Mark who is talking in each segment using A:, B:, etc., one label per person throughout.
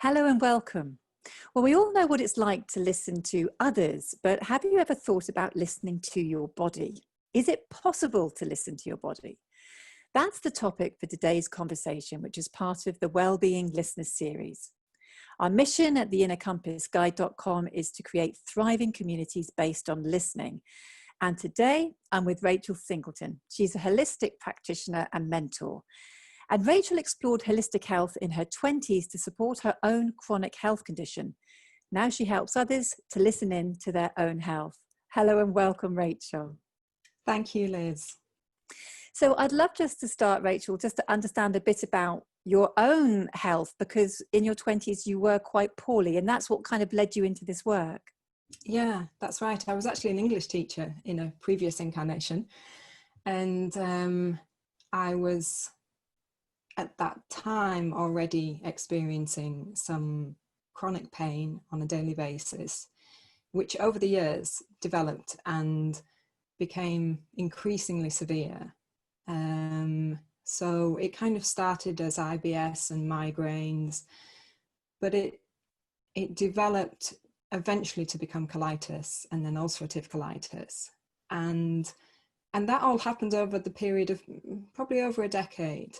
A: Hello and welcome. Well, we all know what it's like to listen to others, but have you ever thought about listening to your body? Is it possible to listen to your body? That's the topic for today's conversation, which is part of the Wellbeing Listeners series. Our mission at the innercompassguide.com is to create thriving communities based on listening. And today I'm with Rachel Singleton. She's a holistic practitioner and mentor. And Rachel explored holistic health in her 20s to support her own chronic health condition. Now she helps others to listen in to their own health. Hello and welcome, Rachel.
B: Thank you, Liz.
A: So I'd love just to start, Rachel, just to understand a bit about your own health, because in your 20s you were quite poorly, and that's what kind of led you into this work.
B: Yeah, that's right. I was actually an English teacher in a previous incarnation, and I was at that time already experiencing some chronic pain on a daily basis, which over the years developed and became increasingly severe. So it kind of started as IBS and migraines, but it developed eventually to become colitis and then ulcerative colitis. And that all happened over the period of probably over a decade.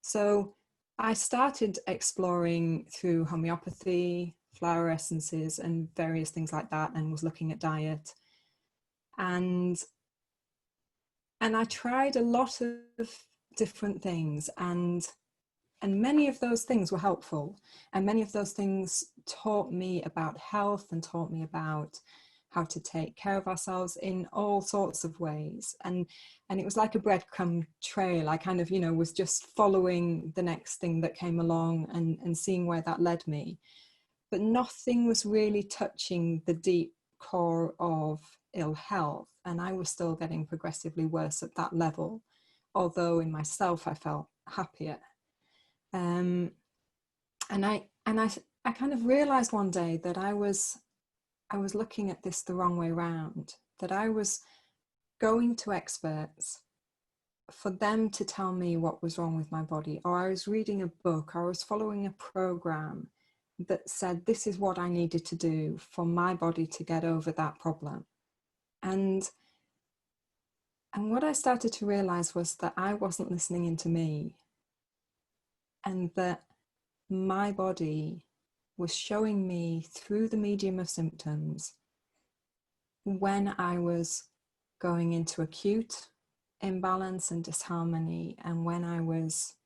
B: So I started exploring through homeopathy, flower essences and various things like that, and was looking at diet. And I tried a lot of different things, and many of those things were helpful, and many of those things taught me about health and taught me about how to take care of ourselves in all sorts of ways. And it was like a breadcrumb trail. I kind of, was just following the next thing that came along and seeing where that led me. But nothing was really touching the deep core of ill health. And I was still getting progressively worse at that level, although in myself I felt happier. And I kind of realized one day that I was looking at this the wrong way round, that I was going to experts for them to tell me what was wrong with my body, or I was reading a book, or I was following a program that said this is what I needed to do for my body to get over that problem. And what I started to realize was that I wasn't listening into me, and that my body was showing me through the medium of symptoms when I was going into acute imbalance and disharmony, and when I was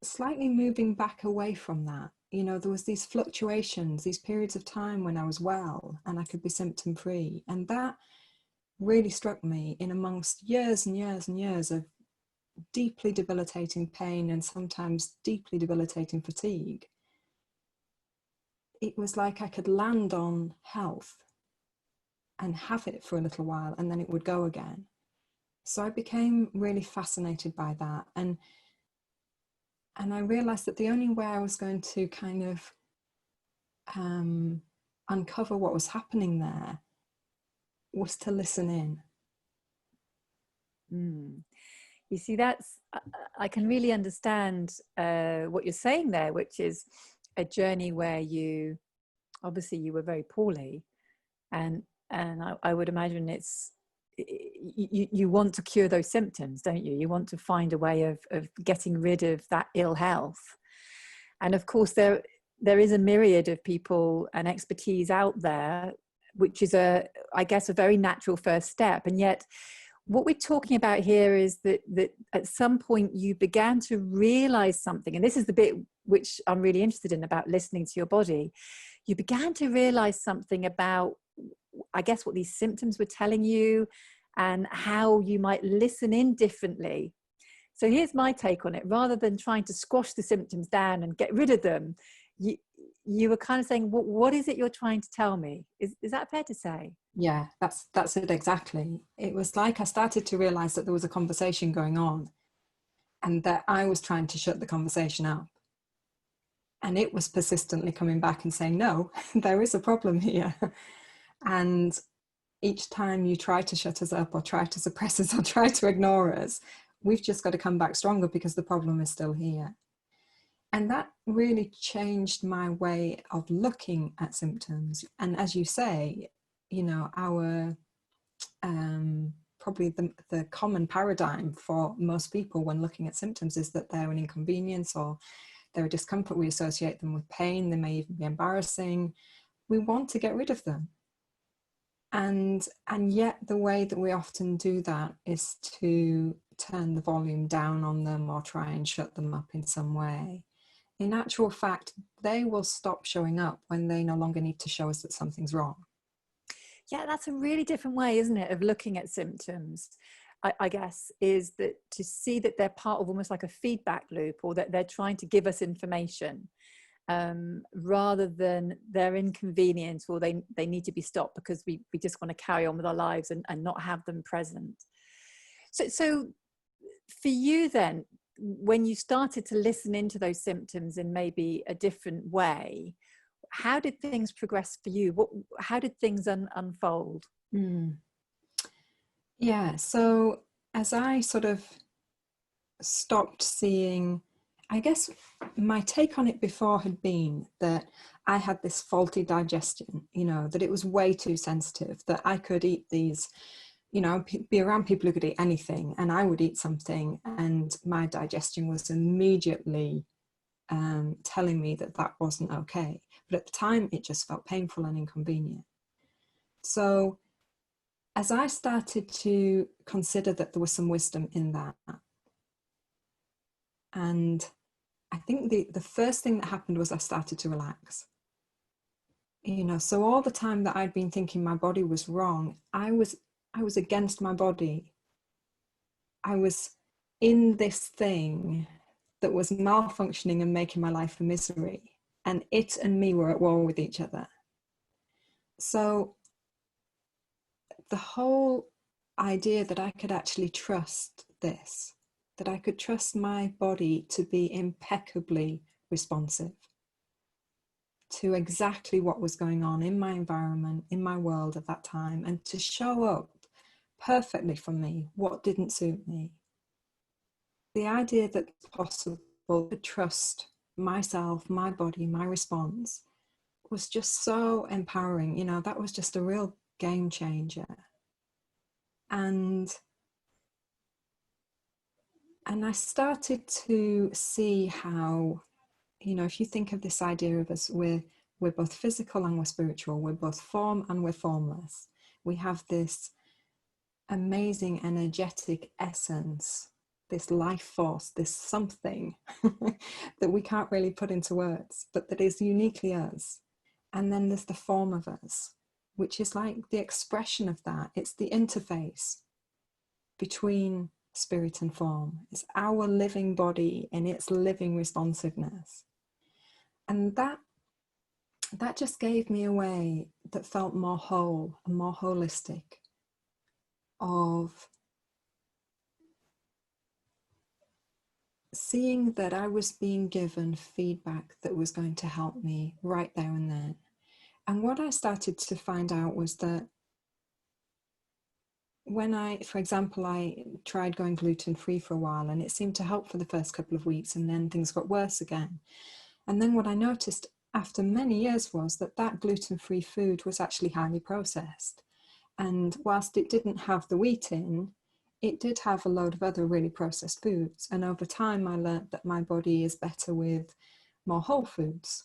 B: slightly moving back away from that. There was these fluctuations, these periods of time when I was well and I could be symptom free. And that really struck me in amongst years and years and years of deeply debilitating pain and sometimes deeply debilitating fatigue. It was like I could land on health and have it for a little while, and then it would go again. So I became really fascinated by that. And I realized that the only way I was going to kind of uncover what was happening there was to listen in.
A: You see, I can really understand what you're saying there, which is a journey where you were very poorly, and I would imagine you want to cure those symptoms, don't you? You want to find a way of getting rid of that ill health. And of course there is a myriad of people and expertise out there, which is I guess a very natural first step. And yet what we're talking about here is that at some point you began to realize something, and this is the bit which I'm really interested in about listening to your body. You began to realize something about, I guess, what these symptoms were telling you and how you might listen in differently. So here's my take on it. Rather than trying to squash the symptoms down and get rid of them, you were kind of saying, what is it you're trying to tell me? Is that fair to say?
B: Yeah, that's it exactly. It was like I started to realize that there was a conversation going on and that I was trying to shut the conversation up. And it was persistently coming back and saying, no, there is a problem here. And each time you try to shut us up or try to suppress us or try to ignore us, we've just got to come back stronger because the problem is still here. And that really changed my way of looking at symptoms. And as you say, you know, our probably the common paradigm for most people when looking at symptoms is that they're an inconvenience or they're a discomfort. We associate them with pain. They may even be embarrassing. We want to get rid of them. And yet the way that we often do that is to turn the volume down on them or try and shut them up in some way. In actual fact, they will stop showing up when they no longer need to show us that something's wrong.
A: Yeah, that's a really different way, isn't it, of looking at symptoms, I guess, is that to see that they're part of almost like a feedback loop, or that they're trying to give us information, rather than their inconvenience, or they need to be stopped because we just want to carry on with our lives and not have them present. So for you then, when you started to listen into those symptoms in maybe a different way, how did things progress for you? How did things unfold?
B: Yeah, so as I sort of stopped seeing, I guess my take on it before had been that I had this faulty digestion, you know, that it was way too sensitive, that I could eat these, you know, be around people who could eat anything, and I would eat something and my digestion was immediately telling me that that wasn't okay. But at the time, it just felt painful and inconvenient. So as I started to consider that there was some wisdom in that, and I think the first thing that happened was I started to relax. You know, so all the time that I'd been thinking my body was wrong, I was against my body. I was in this thing that was malfunctioning and making my life a misery. And it and me were at war with each other. So the whole idea that I could actually trust this, that I could trust my body to be impeccably responsive to exactly what was going on in my environment, in my world at that time, and to show up perfectly for me what didn't suit me. The idea that it's possible to trust myself, my body, my response was just so empowering. You know, that was just a real game changer. And I started to see how, you know, if you think of this idea of us, we're both physical and we're spiritual, we're both form and we're formless. We have this amazing energetic essence, this life force, this something that we can't really put into words, but that is uniquely us. And then there's the form of us, which is like the expression of that. It's the interface between spirit and form. It's our living body and its living responsiveness. And that just gave me a way that felt more whole and more holistic, of seeing that I was being given feedback that was going to help me right there and then. And what I started to find out was that when for example, I tried going gluten-free for a while, and it seemed to help for the first couple of weeks, and then things got worse again. And then what I noticed after many years was that gluten-free food was actually highly processed. And whilst it didn't have the wheat in, it did have a load of other really processed foods. And over time, I learned that my body is better with more whole foods,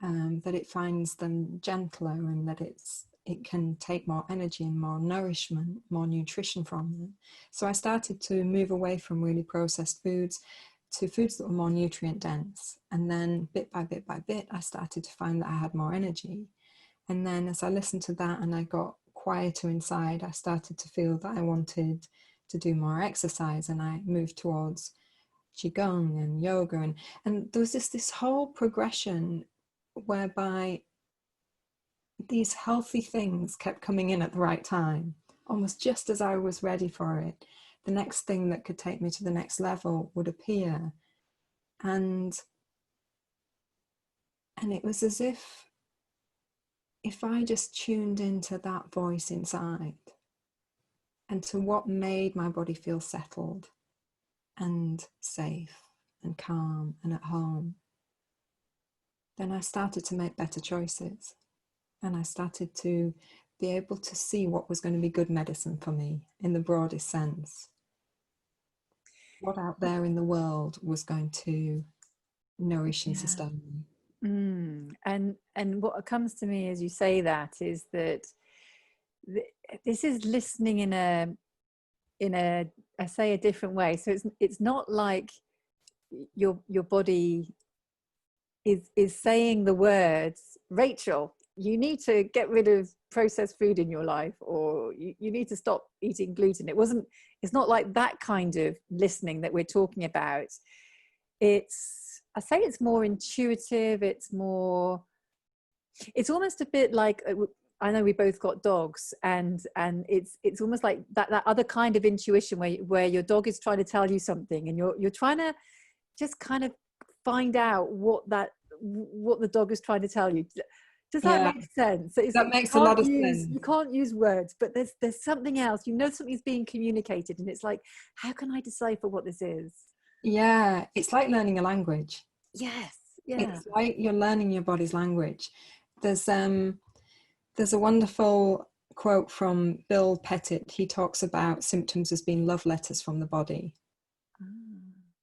B: that it finds them gentler, and that it can take more energy and more nourishment, more nutrition from them. So I started to move away from really processed foods to foods that were more nutrient dense. And then bit by bit by bit, I started to find that I had more energy. And then as I listened to that and I got quieter inside, I started to feel that I wanted to do more exercise, and I moved towards qigong and yoga, and there was this whole progression whereby these healthy things kept coming in at the right time, almost just as I was ready for it. The next thing that could take me to the next level would appear, and it was as if I just tuned into that voice inside and to what made my body feel settled and safe and calm and at home, then I started to make better choices. And I started to be able to see what was going to be good medicine for me in the broadest sense. What out there in the world was going to nourish and
A: Yeah.
B: sustain me.
A: And what comes to me as you say that is that this is listening in a I say a different way. So it's not like your body is saying the words, Rachel, you need to get rid of processed food in your life, or you need to stop eating gluten. It's not like that kind of listening that we're talking about. I say it's more intuitive. It's almost a bit like, I know we both got dogs, and it's almost like that other kind of intuition where your dog is trying to tell you something, and you're trying to just kind of find out what the dog is trying to tell you. Does that
B: Yeah,
A: make sense? So
B: that makes a lot of sense.
A: you can't use words, but there's something else. Something's being communicated, and it's like, how can I decipher what this is?
B: Yeah, it's like learning a language.
A: Yes, yeah.
B: It's like you're learning your body's language. There's a wonderful quote from Bill Pettit. He talks about symptoms as being love letters from the body.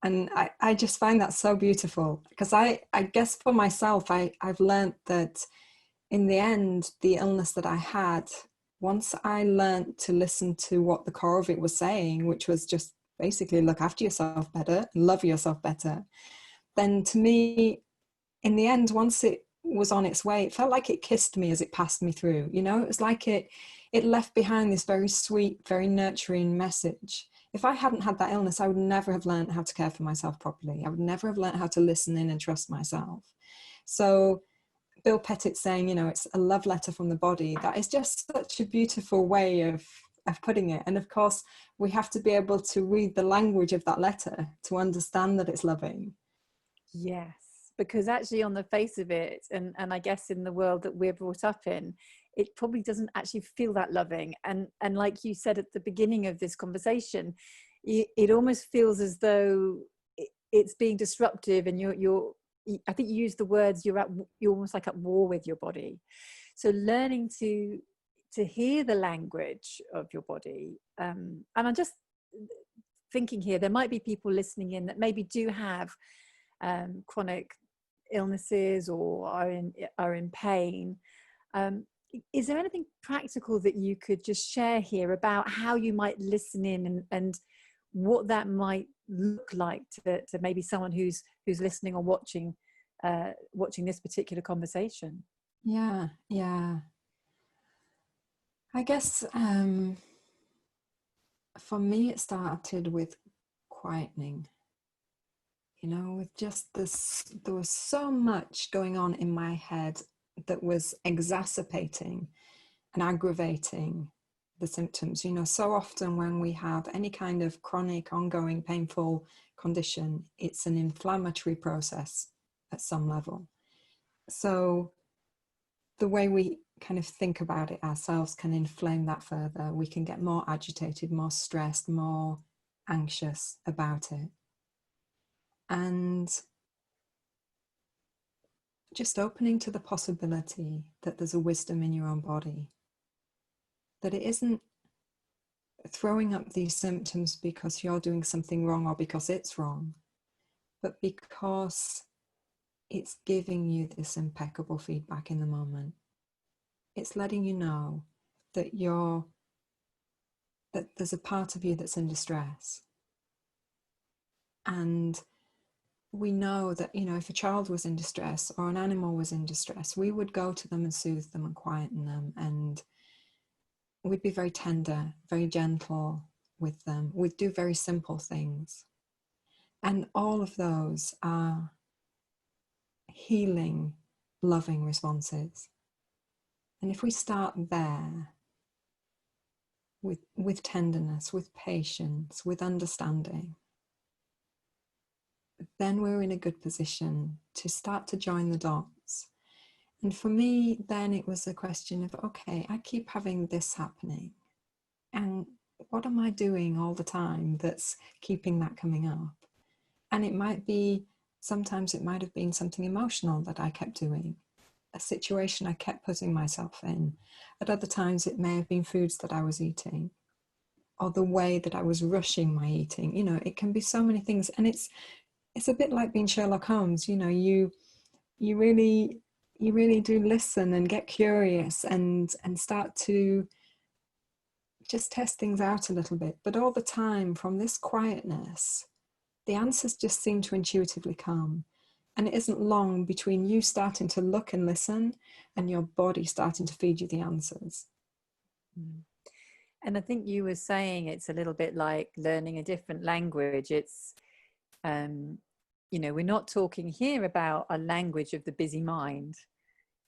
B: And I just find that so beautiful, because I guess for myself, I've learned that in the end, the illness that I had, once I learned to listen to what the core of it was saying, which was just basically look after yourself better, love yourself better, then to me, in the end, once it was on its way, it felt like it kissed me as it passed me through. It was like it left behind this very sweet, very nurturing message. If I hadn't had that illness, I would never have learned how to care for myself properly. I would never have learned how to listen in and trust myself. So Bill Pettit saying, it's a love letter from the body, that is just such a beautiful way of putting it. And of course, we have to be able to read the language of that letter to understand that it's loving.
A: Yes, because actually on the face of it, and I guess in the world that we're brought up in, it probably doesn't actually feel that loving. And like you said at the beginning of this conversation, it almost feels as though it's being disruptive, and I think you used the words, you're almost like at war with your body. So learning to hear the language of your body, and I'm just thinking here, there might be people listening in that maybe do have chronic illnesses or are in pain. Is there anything practical that you could just share here about how you might listen in, and what that might look like to maybe someone who's listening or watching this particular conversation?
B: Yeah. I guess for me, it started with quietening. With just this, there was so much going on in my head that was exacerbating and aggravating the symptoms. So often when we have any kind of chronic, ongoing, painful condition, it's an inflammatory process at some level. So the way we kind of think about it ourselves can inflame that further. We can get more agitated, more stressed, more anxious about it. And just opening to the possibility that there's a wisdom in your own body, that it isn't throwing up these symptoms because you're doing something wrong or because it's wrong, but because it's giving you this impeccable feedback in the moment. It's letting you know that that there's a part of you that's in distress. And we know that, if a child was in distress or an animal was in distress, we would go to them and soothe them and quieten them, and we'd be very tender, very gentle with them. We'd do very simple things. And all of those are healing, loving responses. And if we start there with tenderness, with patience, with understanding, then we're in a good position to start to join the dots. And for me, then it was a question of, okay, I keep having this happening. And what am I doing all the time that's keeping that coming up? And it might be Sometimes it might have been something emotional that I kept doing, a situation I kept putting myself in. At other times, it may have been foods that I was eating, or the way that I was rushing my eating. You know, it can be so many things. And it's a bit like being Sherlock Holmes. You know, you really do listen and get curious and start to just test things out a little bit. But all the time, from this quietness, the answers just seem to intuitively come. And it isn't long between you starting to look and listen and your body starting to feed you the answers.
A: And I think you were saying it's a little bit like learning a different language. It's, you know, we're not talking here about a language of the busy mind,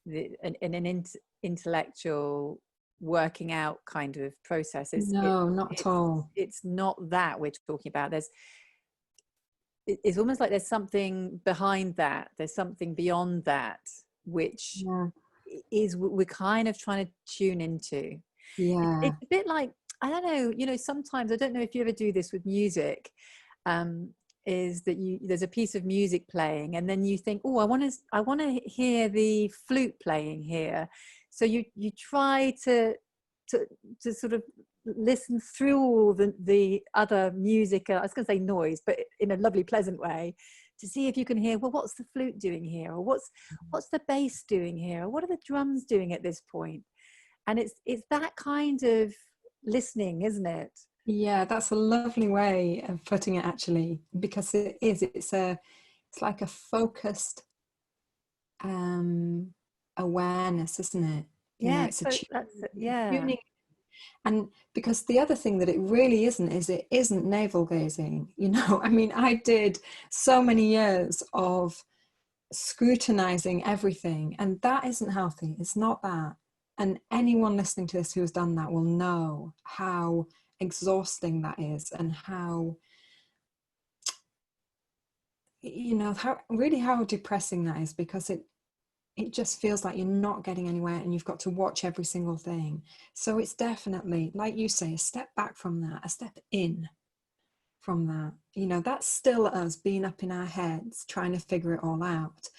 A: an intellectual working out kind of process.
B: No, not at all.
A: It's not that we're talking about. It's almost like there's something behind that. There's something beyond that, which is we're kind of trying to tune into.
B: Yeah.
A: It's a bit like, I don't know, you know, sometimes, I don't know if you ever do this with music, is that there's a piece of music playing and then you think, oh, I want to hear the flute playing here. So you try to sort of listen through all the other music, I was going to say noise, but in a lovely, pleasant way, to see if you can hear, well, what's the flute doing here? Or what's the bass doing here? Or what are the drums doing at this point? And it's that kind of listening, isn't it?
B: Yeah, that's a lovely way of putting it, actually, because it's like a focused awareness, isn't it? You know, it's tuning. And because the other thing that it really isn't is it isn't navel gazing. You know, I mean, I did so many years of scrutinizing everything, and that isn't healthy. It's not that. And anyone listening to this who has done that will know how exhausting that is, and how, you know, how depressing that is, because it just feels like you're not getting anywhere and you've got to watch every single thing. So it's definitely, like you say, a step back from that, a step in from that. You know, that's still us being up in our heads trying to figure it all out.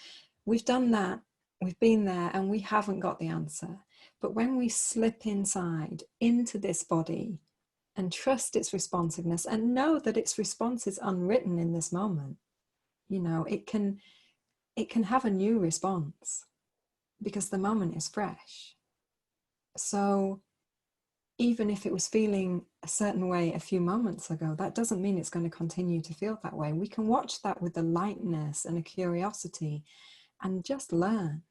B: We've done that, we've been there, and we haven't got the answer. But when we slip inside into this body and trust its responsiveness and know that its response is unwritten in this moment, you know, it can have a new response because the moment is fresh. So even if it was feeling a certain way a few moments ago, that doesn't mean it's going to continue to feel that way. We can watch that with a lightness and a curiosity and just learn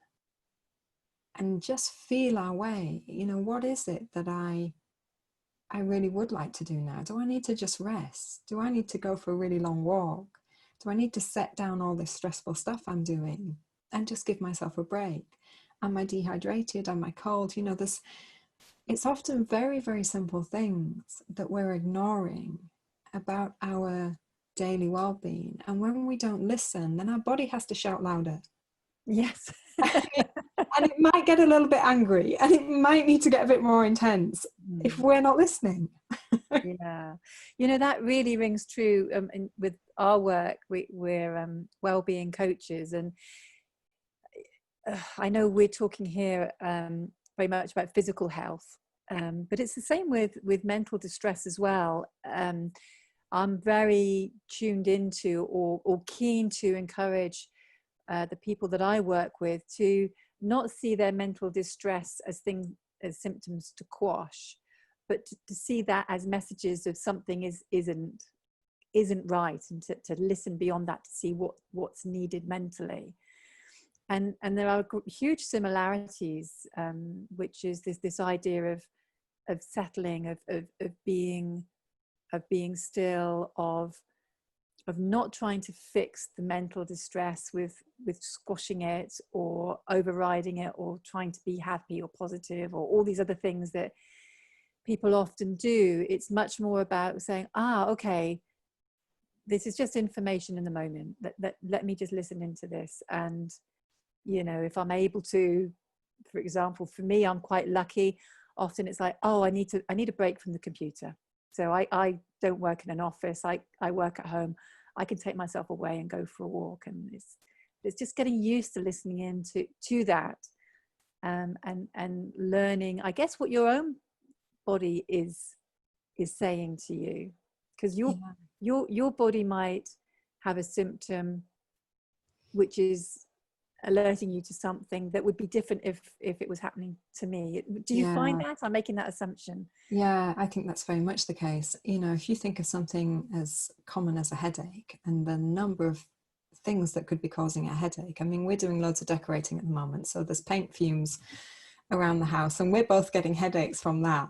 B: and just feel our way. You know, what is it that I really would like to do now? Do I need to just rest? Do I need to go for a really long walk? Do I need to set down all this stressful stuff I'm doing and just give myself a break? Am I dehydrated? Am I cold? You know, it's often very, very simple things that we're ignoring about our daily well-being. And when we don't listen, then our body has to shout louder.
A: Yes.
B: And it might get a little bit angry, and it might need to get a bit more intense if we're not listening.
A: Yeah, you know, that really rings true. With our work, we're well-being coaches, and I know we're talking here very much about physical health, but it's the same with mental distress as well. I'm very tuned into or keen to encourage the people that I work with to not see their mental distress as symptoms to quash, but to see that as messages of something isn't right, and to listen beyond that to see what's needed mentally. And there are huge similarities, which is this idea of settling, of being still, of not trying to fix the mental distress with squashing it or overriding it or trying to be happy or positive or all these other things that people often do. It's much more about saying, okay, this is just information in the moment. Let me just listen into this. And, you know, if I'm able to, for example, for me, I'm quite lucky. Often it's like, I need a break from the computer. So I don't work in an office. I work at home. I can take myself away and go for a walk. And it's just getting used to listening in to that, and learning, I guess, what your own body is saying to you, because your body might have a symptom which is alerting you to something that would be different if it was happening to me. Do you find that? I'm making that assumption.
B: Yeah, I think that's very much the case. You know, if you think of something as common as a headache and the number of things that could be causing a headache. I mean, we're doing loads of decorating at the moment, so there's paint fumes around the house and we're both getting headaches from that.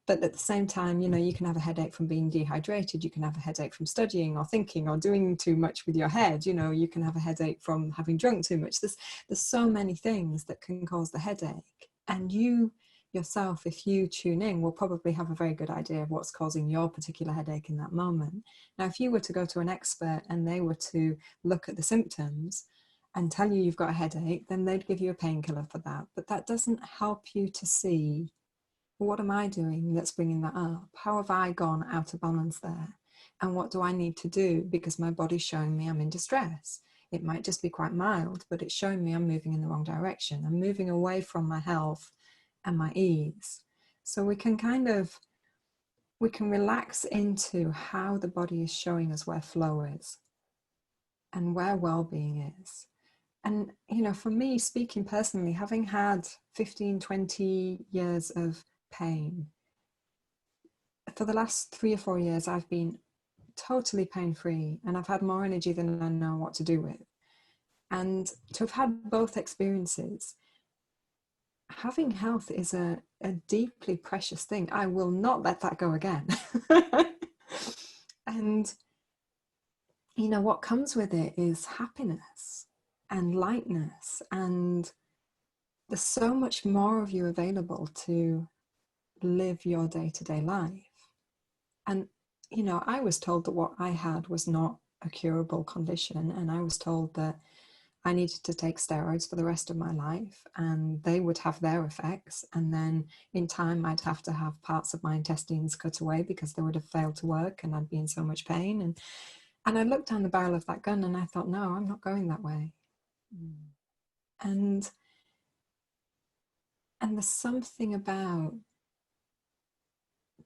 B: But at the same time, you know, you can have a headache from being dehydrated, you can have a headache from studying or thinking or doing too much with your head, you know, you can have a headache from having drunk too much. There's so many things that can cause the headache, and you yourself, if you tune in, will probably have a very good idea of what's causing your particular headache in that moment. Now, if you were to go to an expert and they were to look at the symptoms and tell you you've got a headache, then they'd give you a painkiller for that. But that doesn't help you to see, well, what am I doing that's bringing that up? How have I gone out of balance there? And what do I need to do? Because my body's showing me I'm in distress. It might just be quite mild, but it's showing me I'm moving in the wrong direction. I'm moving away from my health and my ease. So we can relax into how the body is showing us where flow is and where well-being is. And, you know, for me, speaking personally, having had 15, 20 years of pain, for the last 3 or 4 years, I've been totally pain-free and I've had more energy than I know what to do with. And to have had both experiences, having health is a deeply precious thing. I will not let that go again. And, you know, what comes with it is happiness and lightness, and there's so much more of you available to live your day-to-day life. And, you know, I was told that what I had was not a curable condition, and I was told that I needed to take steroids for the rest of my life and they would have their effects. And then in time, I'd have to have parts of my intestines cut away because they would have failed to work and I'd be in so much pain. And I looked down the barrel of that gun and I thought, no, I'm not going that way. And there's something about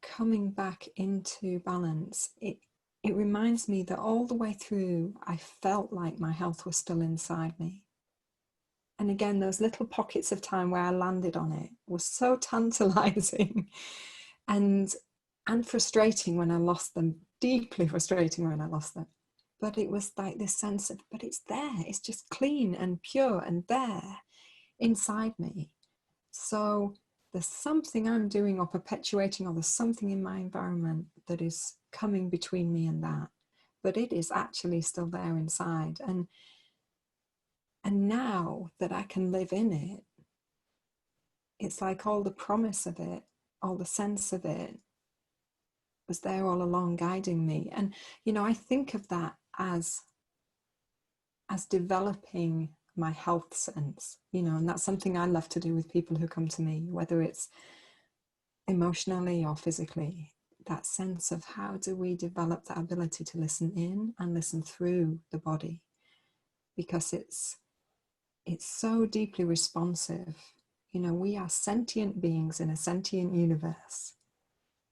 B: coming back into balance. It reminds me that all the way through, I felt like my health was still inside me. And again, those little pockets of time where I landed on it was so tantalizing and frustrating when I lost them, deeply frustrating when I lost them. But it was like this sense of, but it's there, it's just clean and pure and there inside me. So there's something I'm doing or perpetuating, or there's something in my environment that is coming between me and that, but it is actually still there inside. And now that I can live in it, it's like all the promise of it, all the sense of it was there all along guiding me. And, you know, I think of that as developing my health sense, you know, and that's something I love to do with people who come to me, whether it's emotionally or physically, that sense of how do we develop that ability to listen in and listen through the body, because it's so deeply responsive. You know, we are sentient beings in a sentient universe,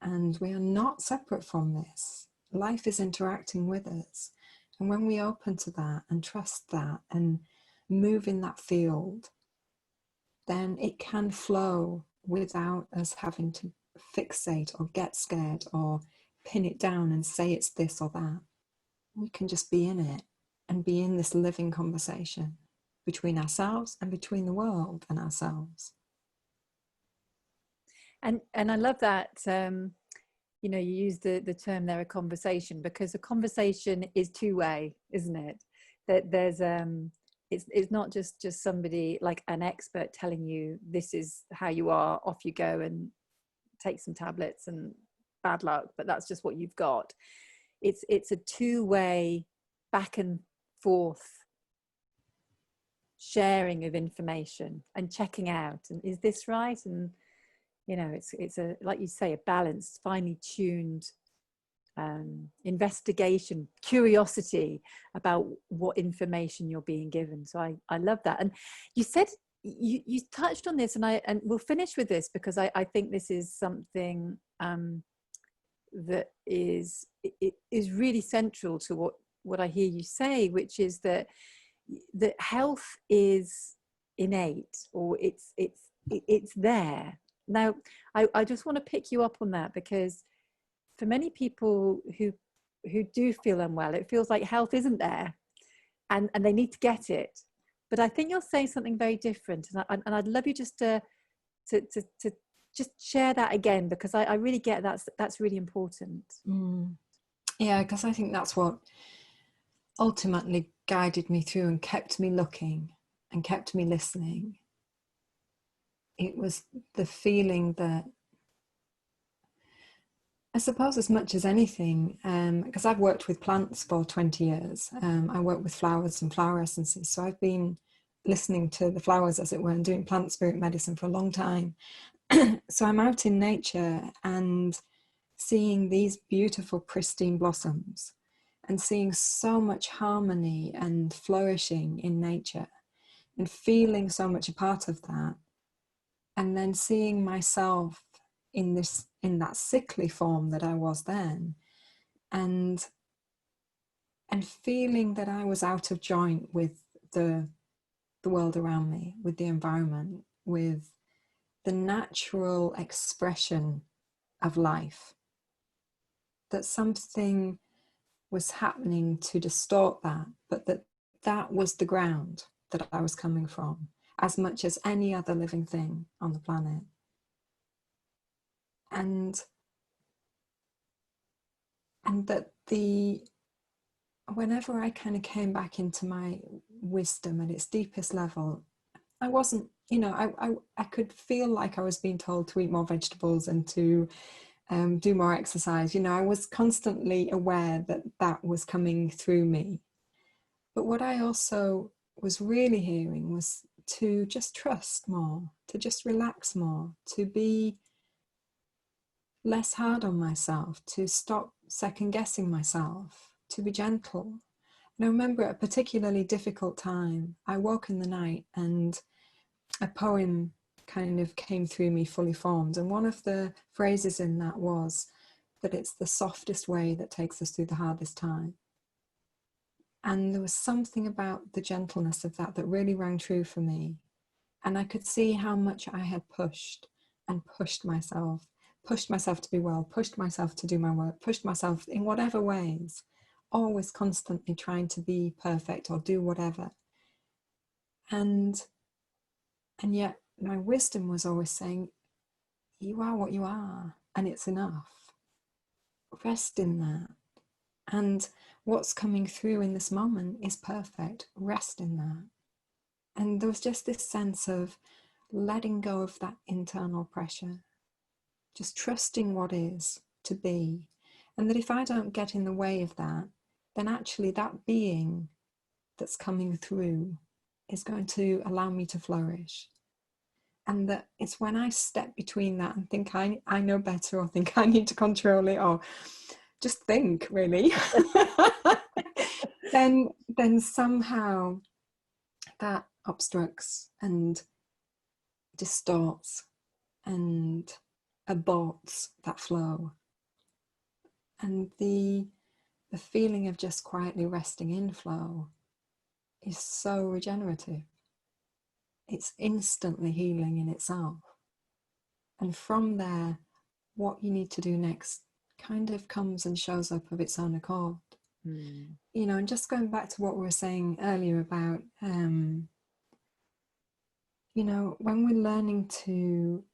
B: and we are not separate from this. Life is interacting with us. And when we open to that and trust that and move in that field, then it can flow without us having to fixate or get scared or pin it down and say it's this or that. We can just be in it and be in this living conversation between ourselves and between the world and ourselves.
A: And I love that, you know, you use the term there, a conversation, because a conversation is two-way, isn't it? That there's it's not just somebody like an expert telling you this is how you are, off you go and take some tablets and bad luck, but that's just what you've got. It's a two-way, back and forth sharing of information and checking out, and is this right? And, you know, it's a, like you say, a balanced, finely tuned investigation, curiosity about what information you're being given. So I love that. And you said, you touched on this, and we'll finish with this, because I think this is something that is really central to what I hear you say, which is that health is innate, or it's there. Now, I just want to pick you up on that, because for many people who do feel unwell, it feels like health isn't there, and they need to get it. But I think you're saying something very different, and I'd love you just to just share that again, because I really get that's really important.
B: Yeah, because I think that's what ultimately guided me through and kept me looking and kept me listening. It was the feeling that, I suppose, as much as anything, because I've worked with plants for 20 years. I work with flowers and flower essences. So I've been listening to the flowers, as it were, and doing plant spirit medicine for a long time. So I'm out in nature and seeing these beautiful, pristine blossoms, and seeing so much harmony and flourishing in nature, and feeling so much a part of that. And then seeing myself in that sickly form that I was then, and feeling that I was out of joint with the world around me, with the environment, with the natural expression of life, that something was happening to distort that, but that was the ground that I was coming from, as much as any other living thing on the planet. And that whenever I kind of came back into my wisdom at its deepest level, I wasn't, I could feel like I was being told to eat more vegetables and to do more exercise. I was constantly aware that was coming through me. But what I also was really hearing was to just trust more, to just relax more, to be less hard on myself, to stop second guessing myself, to be gentle. And I remember at a particularly difficult time, I woke in the night and a poem kind of came through me fully formed. And one of the phrases in that was that it's the softest way that takes us through the hardest time. And there was something about the gentleness of that really rang true for me. And I could see how much I had pushed myself to be well, pushed myself to do my work, pushed myself in whatever ways, always constantly trying to be perfect or do whatever. And yet my wisdom was always saying, you are what you are, and it's enough. Rest in that. And what's coming through in this moment is perfect. Rest in that. And there was just this sense of letting go of that internal pressure, just trusting what is to be. And that if I don't get in the way of that, then actually that being that's coming through is going to allow me to flourish. And that it's when I step between that and think I know better, or think I need to control it, or just think really, then somehow that obstructs and distorts and aborts that flow. And the feeling of just quietly resting in flow is so regenerative. It's instantly healing in itself. And from there, what you need to do next kind of comes and shows up of its own accord. And just going back to what we were saying earlier about, when we're learning to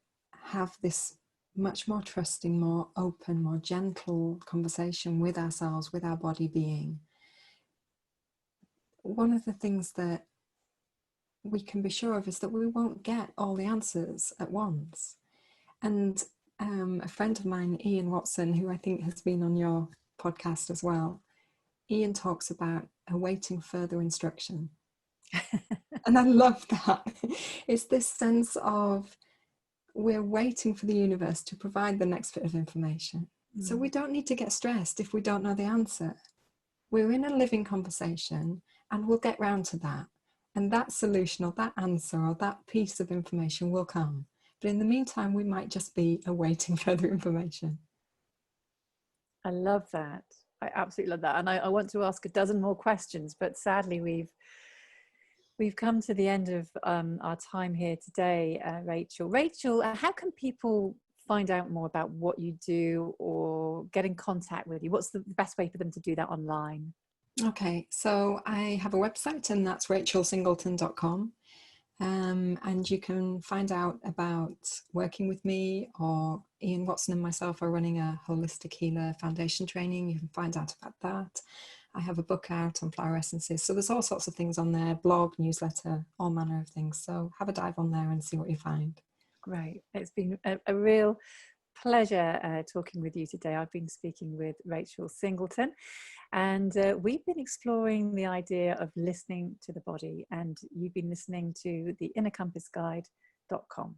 B: have this much more trusting, more open, more gentle conversation with ourselves, with our body being, one of the things that we can be sure of is that we won't get all the answers at once. And a friend of mine, Ian Watson, who I think has been on your podcast as well, Ian talks about awaiting further instruction. And I love that. It's this sense of we're waiting for the universe to provide the next bit of information. So we don't need to get stressed if we don't know the answer. We're in a living conversation and we'll get round to that. And that solution or that answer or that piece of information will come. But in the meantime, we might just be awaiting further information.
A: I love that. I absolutely love that. And I want to ask a dozen more questions, but sadly we've come to the end of our time here today, Rachel. Rachel, how can people find out more about what you do or get in contact with you? What's the best way for them to do that online?
B: Okay, so I have a website, and that's rachelsingleton.com. And you can find out about working with me, or Ian Watson and myself are running a Holistic Healer Foundation training. You can find out about that. I have a book out on flower essences. So there's all sorts of things on there, blog, newsletter, all manner of things. So have a dive on there and see what you find.
A: Great. It's been a real pleasure talking with you today. I've been speaking with Rachel Singleton, and we've been exploring the idea of listening to the body, and you've been listening to the innercompassguide.com.